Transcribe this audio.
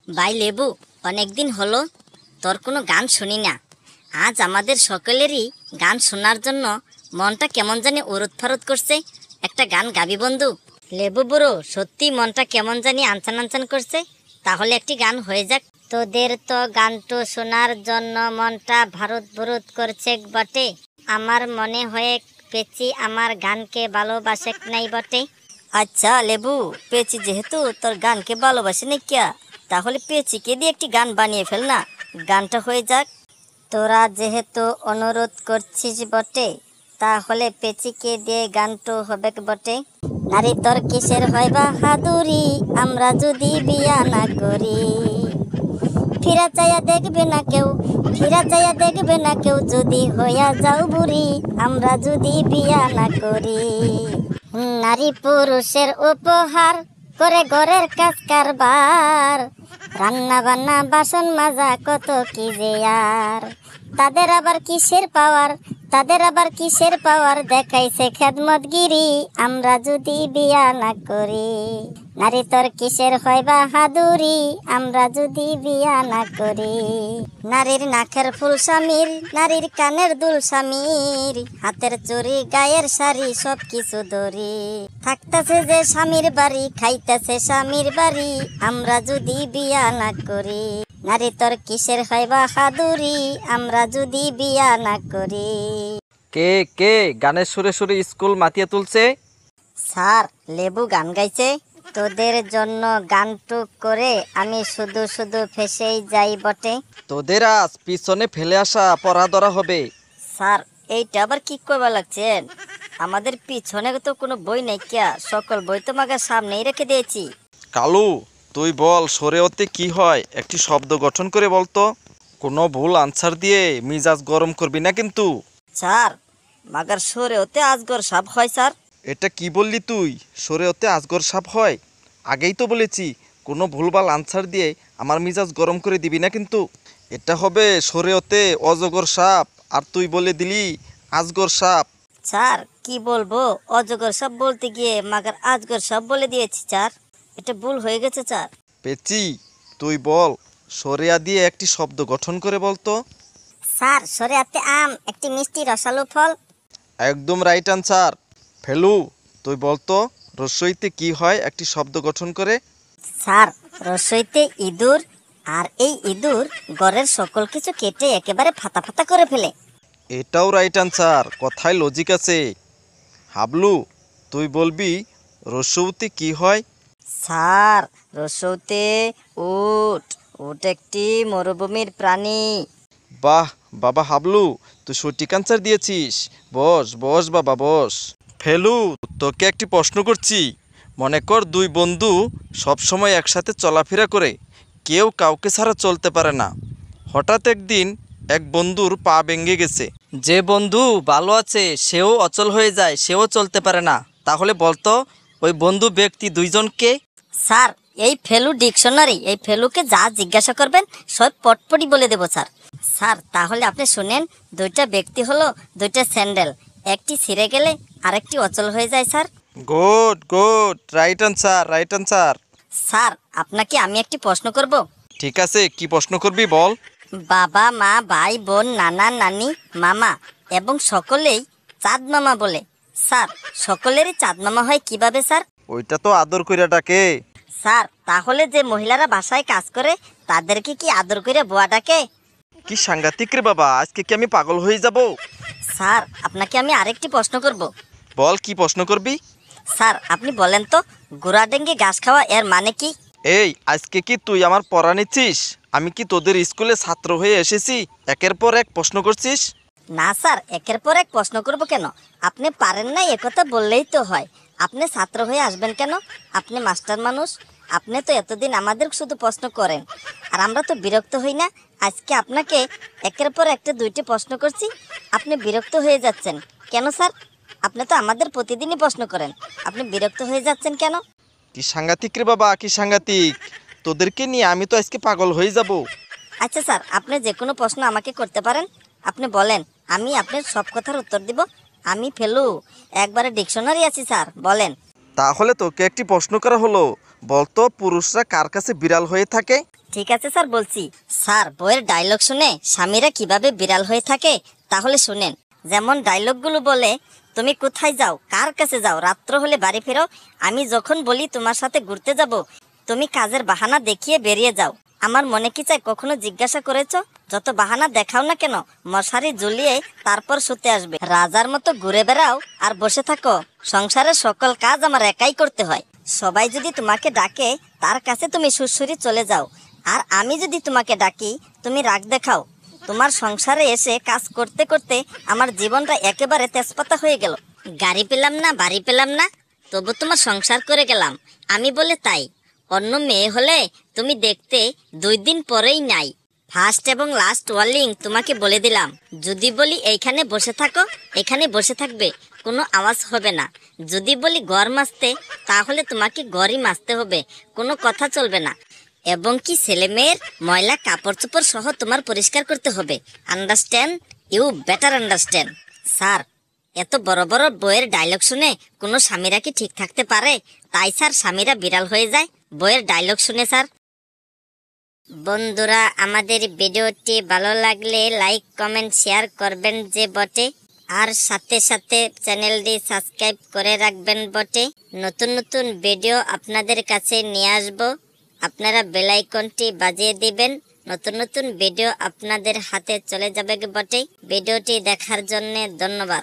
ভাই লেবু, অনেকদিন হলো তোর কোনো গান শুনি না। আজ আমাদের সকলেরই গান শোনার জন্য মনটা কেমন জানি উরুত ফারুত করছে। একটা গান গাবি বন্ধু? লেবু বুড়ো, সত্যি মনটা কেমন জানি আনচান আনচান করছে। তাহলে একটি গান হয়ে যাক। তোদের তো গানটো শোনার জন্য মনটা ভারত ভরুত করছে বটে। আমার মনে হয়ে পেছি আমার গানকে ভালোবাসে নাই বটে। আচ্ছা লেবু, পেছি যেহেতু তোর গানকে ভালোবাসে নাই কিয়া, তাহলে পেচিকে দিয়ে একটি গান বানিয়ে ফেল না, গানটা হয়ে যাক। তোরা যেহেতু অনুরোধ করছিস বটে, তাহলে পেচিকে দিয়ে গানটো হবে বটে। নারী তোর কিসের হয় বাহাদুরি, আমরা যদি বিয়া না করি। ফিরা চাইয়া দেখবে না কেউ, ফিরা চাইয়া দেখবে না কেউ, যদি হইয়া যাও বুড়ি, আমরা যদি বিয়া না করি। নারী পুরুষের উপহার করে ঘরের কাজ কারবার, রান্না বান্না বাসন মাজা কত কি যে আর। তাদের আবার কিসের পাওয়ার, তাদের আবার কিসের পাওয়ার, দেখাইছে খেদমতগিরি, আমরা যদি বিয়া না করি। নারী তোর কিসের হয় বাহাদুরি, আমরা যদি বিয়া না করি। নারীর নাকের ফুল স্বামীর, নারীর কানের দুল স্বামীর, হাতের চুরি গায়ের শাড়ি সব কিছু দরি। থাকতেছে যে স্বামীর বাড়ি, খাইতেছে স্বামীর বাড়ি, আমরা যদি বিয়া না করি। নারী তোর কিসের হয় বাহাদুরি, আমরা যদি বিয়া না করি। কে কে গানের সুরে সুরে স্কুল মাতিয়ে তুলছে? স্যার, লেবু গান গাইছে। তোদের জন্য গানটুক করে আমি শুধু শুধু ফেসেই যাই বটে। তোদের আজ পিছনে ফেলে আসা পড়া ধরা হবে। স্যার, এইটা আবার কি করবা লাগছেন? আমাদের পিছনে তো কোনো বই নাই কিয়া, সকল বই তো মাকে সামনেই রেখে দিয়েছি। কালু, তুই বল শরীয়তে কি হয় একটি শব্দ গঠন করে বলতো। কোনো ভুল আনসার দিয়ে মিজাজ গরম করবি না কিন্তু। স্যার, মাগার সরেওতে আজগর সাপ হয় স্যার। এটা কি বললি তুই? শরীয়তে আজগর সাপ হয়? আগেই তো বলেছি কোনো ভুলভাল আনসার দিয়ে আমার মিজাজ গরম করে দিবি না কিন্তু। এটা হবে শরীয়তে অজগর সাপ, আর তুই বলে দিলি আজগর সাপ। স্যার, কি বলবো, অজগর সাপ বলতে গিয়ে মাগার আজগর সাপ বলে দিয়েছি স্যার। এটা ভুল হয়ে গেছে স্যার। পেচি, তুই বল শরিয়া দিয়ে একটি শব্দ গঠন করে বলতো। স্যার, শরিয়াতে আম একটি মিষ্টি রসালো ফল। একদম রাইট আনসার। ফেলু, তুই বলতো রসইতে কি হয় একটি শব্দ গঠন করে। স্যার, রসইতে ইঁদুর, আর এই ইঁদুর ঘরের সকল কিছু কেটে একেবারে ফাতা ফাতা করে ফেলে। এটাও রাইট আনসার, কথায় লজিক আছে। হাবলু, তুই বলবি রসৌতে কি হয়। স্যার, রসৌতে উট, উট একটি মরুভূমির প্রাণী। বাহ বাবা হাবলু, তুই সঠিক আনসার দিয়েছিস। বস বস বাবা বস। ফেলু, তোকে একটি প্রশ্ন করছি। মনে কর দুই বন্ধু সবসময় একসাথে চলাফেরা করে, কেউ কাউকে ছাড়া চলতে পারে না। হঠাৎ একদিন এক বন্ধুর পা ভেঙে গেছে। যে বন্ধু ভালো আছে সেও অচল হয়ে যায়, সেও চলতে পারে না। তাহলে বলতো ওই বন্ধু ব্যক্তি দুইজনকে। স্যার, এই ফেলু ডিকশনারি, এই ফেলুকে যা জিজ্ঞাসা করবেন সব পটপটি বলে দেবো স্যার। স্যার, তাহলে আপনি শুনেন, দুইটা ব্যক্তি হলো দুইটা স্যান্ডেল, একটি ছিঁড়ে গেলে আরেকটি অচল হয়ে যায় sir. Good good, right answer right answer. Sir, আপনাকে আমি একটি প্রশ্ন করব। ঠিক আছে, কি প্রশ্ন করবি বল। বাবা মা ভাই বোন নানা নানি মামা এবং সকলেই চাঁদ মামা বলে। স্যার, সকলেরই চাঁদ মামা হয় কিভাবে স্যার? ওইটা তো আদর কইরা ডাকে। স্যার, তাহলে যে মহিলারা বাসায় কাজ করে তাদেরকে কি আদর করে বুয়া ডাকে? কি সাংঘাতিক রে বাবা, আজকে কি আমি পাগল হয়ে যাব? স্যার, আপনাকে আমি আরেকটি প্রশ্ন করব। বল, কি প্রশ্ন করবি। স্যার, আপনি বলেন তো, গোড়া ডেঙ্গে ঘাস খাওয়া এর মানে কি? এই, আজকে কি তুই আমার পড়া নিচ্ছিস? আমি কি তোদের স্কুলে ছাত্র হয়ে এসেছি একের পর এক প্রশ্ন করছিস? না স্যার, একের পর এক প্রশ্ন করব কেন? আপনি পারেন না একথা বললেই তো হয়। আপনি ছাত্র হয়ে আসবেন কেন? আপনি মাস্টার মানুষ। আপনি তো এতদিন আমাদের শুধু প্রশ্ন করেন, আর আমরা তো বিরক্ত হই না। আজকে আপনাকে একের পর একটা দুইটি প্রশ্ন করছি, আপনি বিরক্ত হয়ে যাচ্ছেন কেন স্যার? আপনি তো আমাদের প্রতিদিনই প্রশ্ন করেন, আপনি বিরক্ত হয়ে যাচ্ছেন কেন? কি সাংঘাতিক রে বাবা, কি সাংঘাতিক। তোদেরকে নিয়ে আমি তো আজকে পাগল হয়ে যাব। আচ্ছা স্যার, আপনি যে কোনো প্রশ্ন আমাকে করতে পারেন, আপনি বলেন, আমি আপনার সব কথার উত্তর দিব। আমি ফেলু, একবারে ডিকশনারি আছি স্যার, বলেন। তাহলে তোকে একটি প্রশ্ন করা হলো, বলতো পুরুষরা কার কাছে বিড়াল হয়ে থাকে? ঠিক আছে স্যার, বলছি। স্যার, বইয়ের ডায়লগ শুনে স্বামীরা কিভাবে বিড়াল হয়ে থাকে তাহলে শুনেন। যেমন ডায়লগগুলো বলে, তুমি কোথায় যাও, কার কাছে যাও, রাত্র হলে বাড়ি ফেরো, আমি যখন বলি তোমার সাথে ঘুরতে যাব, তুমি কাজের বাহানা দেখিয়ে বেরিয়ে যাও। আমার মনে কি চাই কখনো জিজ্ঞাসা করেছো? যত বাহানা দেখাও না কেন, মশারি ঝুলিয়ে তারপর শুতে আসবে। রাজার মতো ঘুরে বেড়াও আর বসে থাকো। সংসারের সকল কাজ আমার একাই করতে হয়। সবাই যদি তোমাকে ডাকে, তার কাছে তুমি সুরসুরি চলে যাও। আর আমি যদি তোমাকে ডাকি, তুমি রাগ দেখাও। তোমার সংসারে এসে কাজ করতে করতে আমার জীবনটা একেবারে তেজপাতা হয়ে গেল। গাড়ি পেলাম না, বাড়ি পেলাম না, তবু তোমার সংসার করে গেলাম আমি বলে তাই। অন্য মেয়ে হলে তুমি দেখতে 2 দিন পরেই নাই। ফার্স্ট এবং লাস্ট ওয়ার্নিং তোমাকে বলে দিলাম, যদি বলি এইখানে বসে থাকো, এখানে বসে থাকবে, কোনো আওয়াজ হবে না। যদি বলি ঘর মাজতে, তাহলে তোমাকে ঘরই মাজতে হবে, কোনো কথা চলবে না। এবং কি ছেলে মেয়ের ময়লা কাপড় চোপড় সহ তোমার পরিষ্কার করতে হবে। Understand? You better understand. Sir, এত বড় বড় বইয়ের ডায়লগ শুনে কোনো স্বামীরা কি ঠিক থাকতে পারে? তাই স্যার স্বামীরা বিড়াল হয়ে যায় বইয়ের ডায়লগ শুনে। স্যার, বন্ধুরা, আমাদের ভিডিওটি ভালো লাগলে লাইক কমেন্ট শেয়ার করবেন যে বটে, আর সাথে সাথে চ্যানেলটি সাবস্ক্রাইব করে রাখবেন বটে। নতুন নতুন ভিডিও আপনাদের কাছে নিয়ে আসব, আপনারা বেল আইকনটি বাজিয়ে দিবেন। নতুন নতুন ভিডিও আপনাদের হাতে চলে যাবে বটে। ভিডিওটি দেখার জন্য ধন্যবাদ।